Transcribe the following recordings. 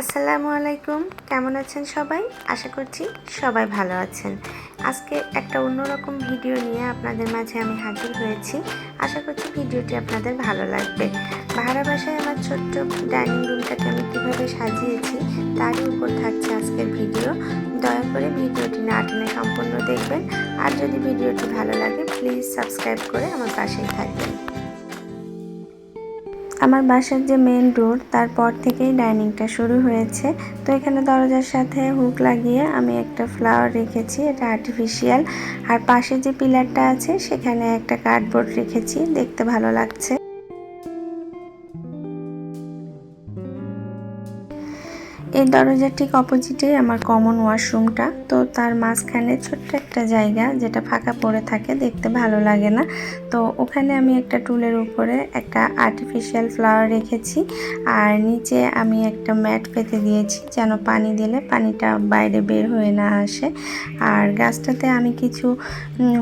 আসসালামু আলাইকুম, কেমন আছেন সবাই? আশা করছি সবাই ভালো আছেন। আজকে একটা অন্যরকম ভিডিও নিয়ে আপনাদের মাঝে আমি হাজির হয়েছি। আশা করছি ভিডিওটি আপনাদের ভালো লাগবে। ভাড়া বাসায় আমার ছোট্ট ডাইনিং রুমটাকে আমি কীভাবে সাজিয়েছি তারই উপর থাকছে আজকের ভিডিও। দয়া করে ভিডিওটি না টেনে সম্পূর্ণ দেখবেন। আর যদি ভিডিওটি ভালো লাগে প্লিজ সাবস্ক্রাইব করে আমার পাশেই থাকবেন। আমার বাসার যে মেন ডোর তারপর থেকেই ডাইনিংটা শুরু হয়েছে। তো এখানে দরজার সাথে হুক লাগিয়ে আমি একটা ফ্লাওয়ার রেখেছি, এটা আর্টিফিশিয়াল। আর পাশে যে পিলারটা আছে সেখানে একটা কার্ডবোর্ড রেখেছি, দেখতে ভালো লাগছে। এই দরজার ঠিক অপোজিটেই আমার কমন ওয়াশরুমটা। তো তার মাঝখানে ছোট্ট একটা জায়গা যেটা ফাঁকা পড়ে থাকে, দেখতে ভালো লাগে না। তো ওখানে আমি একটা টুলের উপরে একটা আর্টিফিশিয়াল ফ্লাওয়ার রেখেছি। আর নিচে আমি একটা ম্যাট পেতে দিয়েছি যেন পানি দিলে পানিটা বাইরে বের হয়ে না আসে। আর গাছটাতে আমি কিছু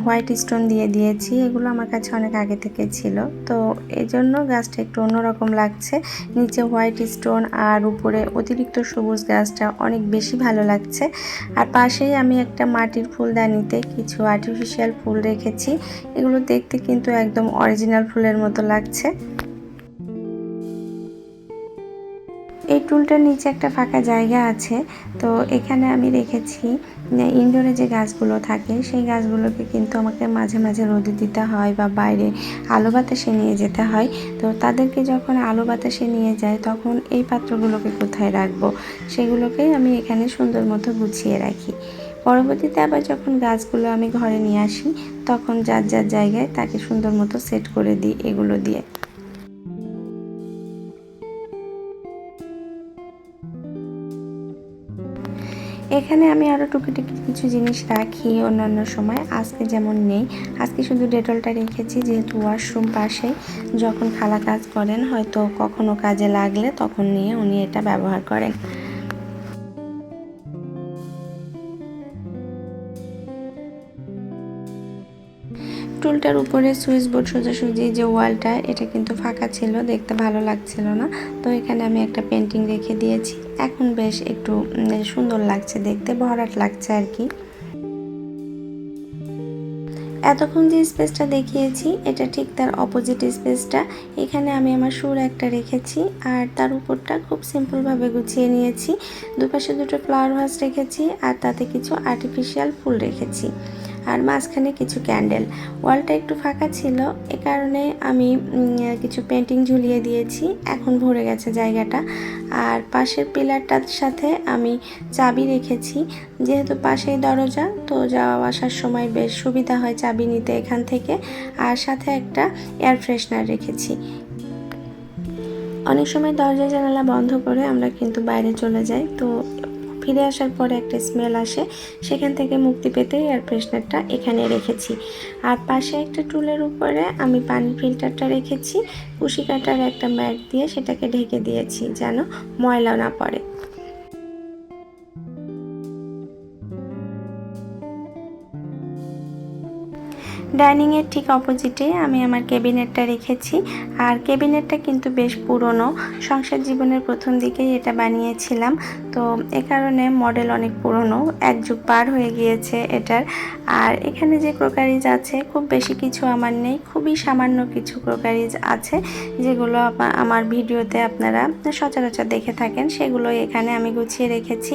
হোয়াইট স্টোন দিয়ে দিয়েছি, এগুলো আমার কাছে অনেক আগে থেকে ছিল। তো এই জন্য গাছটা একটু অন্যরকম লাগছে। নিচে হোয়াইট স্টোন আর উপরে অতিরিক্ত সবুজ গাছটা অনেক বেশি ভালো লাগছে। আর পাশেই আমি একটা মাটির ফুলদানিতে কিছু আর্টিফিশিয়াল ফুল রেখেছি, এগুলো দেখতে কিন্তু একদম অরিজিনাল ফুলের মতো লাগছে। এই টুলটার নিচে একটা ফাঁকা জায়গা আছে, তো এখানে আমি রেখেছি ইনডোরে যে গাছগুলো থাকে সেই গাছগুলোকে কিন্তু আমাকে মাঝে মাঝে রোদে দিতে হয় বা বাইরে আলো বাতাসে নিয়ে যেতে হয়। তো তাদেরকে যখন আলো বাতাসে নিয়ে যায় তখন এই পাত্রগুলোকে কোথায় রাখবো, সেগুলোকেই আমি এখানে সুন্দর মতো গুছিয়ে রাখি। পরবর্তীতে আবার যখন গাছগুলো আমি ঘরে নিয়ে আসি তখন যার যার জায়গায় তাকে সুন্দর মতো সেট করে দিই এগুলো দিয়ে। এখানে আমি আরও টুকিটাকি কিছু জিনিস রাখি অন্যান্য সময়, আজকে যেমন নেই। আজকে শুধু ডেটলটা রেখেছি, যেহেতু ওয়াশরুম পাশে, যখন খালা কাজ করেন হয়তো কখনো কাজে লাগলে তখন নিয়ে উনি এটা ব্যবহার করেন। টুলটার উপরে সুইচ বোর্ড সোজাসুজি যে ওয়ালটা, এটা কিন্তু ফাঁকা ছিল, দেখতে ভালো লাগছিল না। তো এখানে আমি একটা পেন্টিং রেখে দিয়েছি, এখন বেশ একটু সুন্দর লাগছে, দেখতে ভরাট লাগছে আর কি। এতক্ষণ যে স্পেসটা দেখিয়েছি এটা ঠিক তার অপোজিট স্পেসটা। এখানে আমি আমার সুর একটা রেখেছি আর তার উপরটা খুব সিম্পলভাবে গুছিয়ে নিয়েছি। দুপাশে দুটো ফ্লাওয়ার ভাস রেখেছি আর তাতে কিছু আর্টিফিশিয়াল ফুল রেখেছি আর মাঝখানে কিছু ক্যান্ডেল। ওয়ালটা একটু ফাঁকা ছিল, এ কারণে আমি কিছু পেন্টিং ঝুলিয়ে দিয়েছি, এখন ভরে গেছে জায়গাটা। আর পাশের পিলারটার সাথে আমি চাবি রেখেছি, যেহেতু পাশেই দরজা, তো যাওয়া আসার সময় বেশ সুবিধা হয় চাবি নিতে এখান থেকে। আর সাথে একটা এয়ার ফ্রেশনার রেখেছি। অনেক সময় দরজা জানালা বন্ধ করে আমরা কিন্তু বাইরে চলে যাই, তো ফিরে আসার পরে একটা স্মেল আসে, সেখান থেকে মুক্তি পেতে এয়ার ফ্রেশনারটা এখানে রেখেছি। আর পাশে একটা টুলের উপরে আমি পানির ফিল্টারটা রেখেছি, কুশি কাটার একটা ম্যাট দিয়ে সেটাকে ঢেকে দিয়েছি যেন ময়লা না পড়ে। ডাইনিংয়ের ঠিক অপোজিটে আমি আমার ক্যাবিনেটটা রেখেছি। আর ক্যাবিনেটটা কিন্তু বেশ পুরনো, সংসার জীবনের প্রথম দিকেই এটা বানিয়েছিলাম, তো এ কারণে মডেল অনেক পুরনো, এক যুগ পার হয়ে গিয়েছে এটার। আর এখানে যে ক্রোকারিজ আছে খুব বেশি কিছু আমার নেই, খুবই সামান্য কিছু ক্রোকারিজ আছে যেগুলো আমার ভিডিওতে আপনারা সচরাচর দেখে থাকেন, সেগুলো এখানে আমি গুছিয়ে রেখেছি।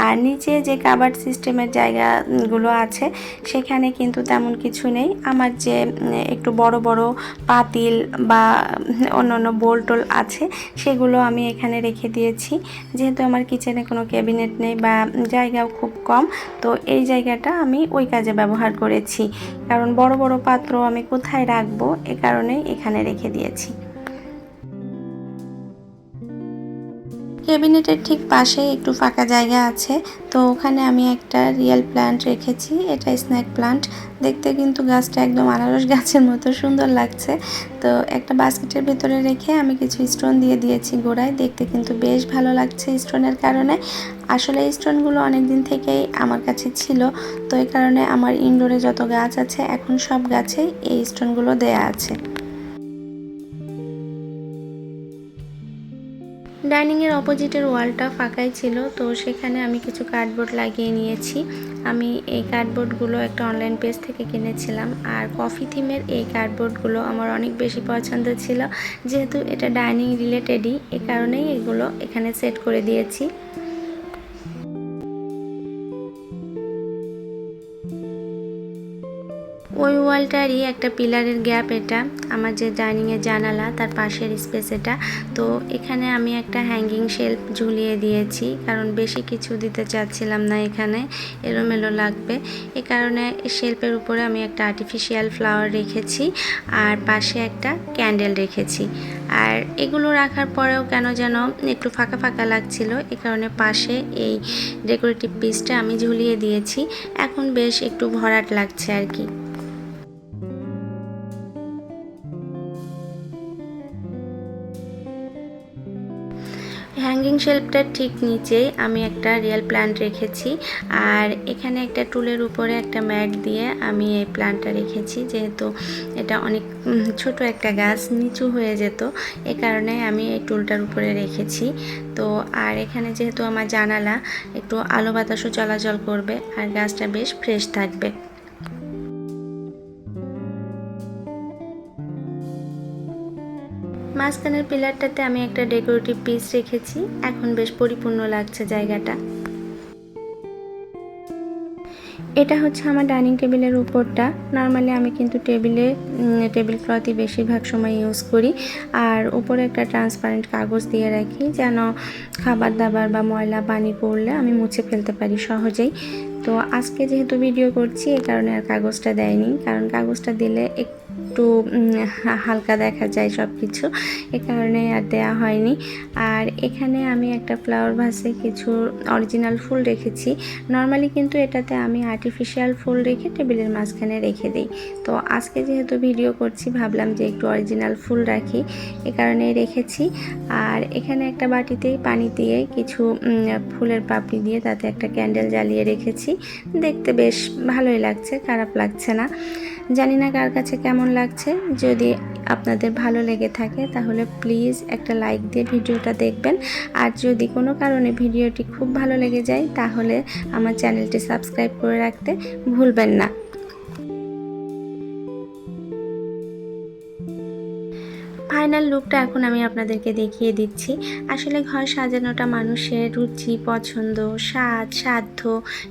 আর নিচে যে কাবার্ড সিস্টেমের জায়গাগুলো আছে সেখানে কিন্তু তেমন কিছু নেই। আমার যে একটু বড় বড় পাতিল বা অন্যান্য বোল টোল আছে সেগুলো আমি এখানে রেখে দিয়েছি, যেহেতু আমার কিচেনে কোনো ক্যাবিনেট নেই বা জায়গাও খুব কম, তো এই জায়গাটা আমি ওই কাজে ব্যবহার করেছি, কারণ বড় বড় পাত্র আমি কোথায় রাখবো, এ কারণেই এখানে রেখে দিয়েছি। ক্যাবিনেটের ঠিক পাশে একটু ফাঁকা জায়গা আছে, তো ওখানে আমি একটা রিয়েল প্ল্যান্ট রেখেছি, এটা স্নেক প্ল্যান্ট। দেখতে কিন্তু গাছটা একদম আনারস গাছের মতো সুন্দর লাগছে। তো একটা বাস্কেটের ভিতরে রেখে আমি কিছু স্টোন দিয়ে দিয়েছি গোড়ায়, দেখতে কিন্তু বেশ ভালো লাগছে স্টোনের কারণে। আসলে এই স্টোনগুলো অনেক দিন থেকেই আমার কাছে ছিল, তো এই কারণে আমার ইনডোরে যত গাছ আছে এখন সব গাছেই এই স্টোনগুলো দেয়া আছে। ডাইনিংয়ের অপোজিটের ওয়ালটা ফাঁকাই ছিল, তো সেখানে আমি কিছু কার্ডবোর্ড লাগিয়ে নিয়েছি। আমি এই কার্ডবোর্ডগুলো একটা অনলাইন পেজ থেকে কিনেছিলাম, আর কফি থিমের এই কার্ডবোর্ডগুলো আমার অনেক বেশি পছন্দ ছিল। যেহেতু এটা ডাইনিং রিলেটেডই, এ কারণেই এগুলো এখানে সেট করে দিয়েছি। ওই ওয়ালটারই একটা পিলারের গ্যাপ, এটা আমার যে ডাইনিংয়ের জানালা তার পাশের স্পেস এটা। তো এখানে আমি একটা হ্যাঙ্গিং শেলফ ঝুলিয়ে দিয়েছি, কারণ বেশি কিছু দিতে চাচ্ছিলাম না, এখানে এলোমেলো লাগবে। এ কারণে শেলফের উপরে আমি একটা আর্টিফিশিয়াল ফ্লাওয়ার রেখেছি, আর পাশে একটা ক্যান্ডেল রেখেছি। আর এগুলো রাখার পরেও কেন যেন একটু ফাঁকা ফাঁকা লাগছিল, এ কারণে পাশে এই ডেকোরেটিভ পিসটা আমি ঝুলিয়ে দিয়েছি। এখন বেশ একটু ভরাট লাগছে আর কি। হ্যাঙ্গিং শেলফটার ঠিক নিচেই আমি একটা রিয়েল প্ল্যান্ট রেখেছি, আর এখানে একটা টুলের উপরে একটা ম্যাট দিয়ে আমি এই প্ল্যান্টটা রেখেছি। যেহেতু এটা অনেক ছোট একটা গাছ, নিচু হয়ে যেত, এ কারণে আমি এই টুলটার উপরে রেখেছি। তো আর এখানে যেহেতু আমার জানালা, একটু আলো বাতাসও চলাচল করবে, আর গাছটা বেশ ফ্রেশ থাকবে। মাঝখানের পিলারটাতে আমি একটা ডেকোরেটিভ পিস রেখেছি, এখন বেশ পরিপূর্ণ লাগছে জায়গাটা। এটা হচ্ছে আমার ডাইনিং টেবিলের উপরটা। নর্মালি আমি কিন্তু টেবিল ক্লথই বেশিরভাগ সময় ইউজ করি, আর উপরে একটা ট্রান্সপারেন্ট কাগজ দিয়ে রাখি, যেন খাবার দাবার বা ময়লা পানি পড়লে আমি মুছে ফেলতে পারি সহজেই। তো আজকে যেহেতু ভিডিও করছি, এই কারণে আর কাগজটা দেয়নি, কারণ কাগজটা দিলে একটু হালকা দেখা যায় সব কিছু, এ কারণে আর দেয়া হয়নি। আর এখানে আমি একটা ফ্লাওয়ার ভাসে কিছু অরিজিনাল ফুল রেখেছি। নর্মালি কিন্তু এটাতে আমি আর্টিফিশিয়াল ফুল রেখে টেবিলের মাঝখানে রেখে দিই। তো আজকে যেহেতু ভিডিও করছি, ভাবলাম যে একটু অরিজিনাল ফুল রাখি, এ কারণেই রেখেছি। আর এখানে একটা বাটিতেই পানি দিয়ে কিছু ফুলের পাপড়ি দিয়ে তাতে একটা ক্যান্ডেল জ্বালিয়ে রেখেছি। দেখতে বেশ ভালোই লাগছে, খারাপ লাগছে না। জানি না কার কাছে কেমন লাগছে। যদি আপনাদের ভালো লেগে থাকে তাহলে প্লিজ একটা লাইক দিয়ে ভিডিওটা দেখবেন, আর যদি কোনো কারণে ভিডিওটি খুব ভালো লেগে যায় তাহলে আমার চ্যানেলটি সাবস্ক্রাইব করে রাখতে ভুলবেন না। ফাইনাল লুকটা এখন আমি আপনাদেরকে দেখিয়ে দিচ্ছি। আসলে ঘর সাজানোটা মানুষের রুচি, পছন্দ, সাধ্য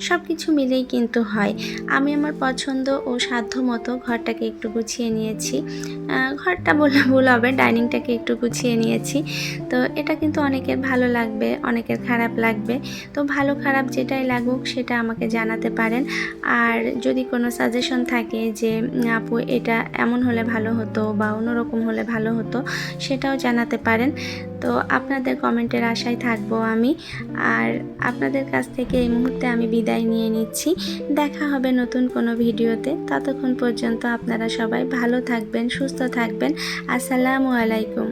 সব কিছু মিলেই কিন্তু হয়। আমি আমার পছন্দ ও সাধ্য মতো ঘরটাকে একটু গুছিয়ে নিয়েছি। ঘরটা বললে ভুল হবে, ডাইনিংটাকে একটু গুছিয়ে নিয়েছি। তো এটা কিন্তু অনেকের ভালো লাগবে, অনেকের খারাপ লাগবে। তো ভালো খারাপ যেটাই লাগুক সেটা আমাকে জানাতে পারেন। আর যদি কোনো সাজেশন থাকে যে আপু এটা এমন হলে ভালো হতো বা অন্যরকম হলে ভালো হতো, সেটাও জানাতে পারেন। তো আপনাদের কমেন্টের আশায় থাকবো আমি। আর আপনাদের কাছ থেকে এই মুহূর্তে আমি বিদায় নিয়ে নিচ্ছি। দেখা হবে নতুন কোনো ভিডিওতে। ততক্ষণ পর্যন্ত আপনারা সবাই ভালো থাকবেন, সুস্থ থাকবেন। আসসালামু আলাইকুম।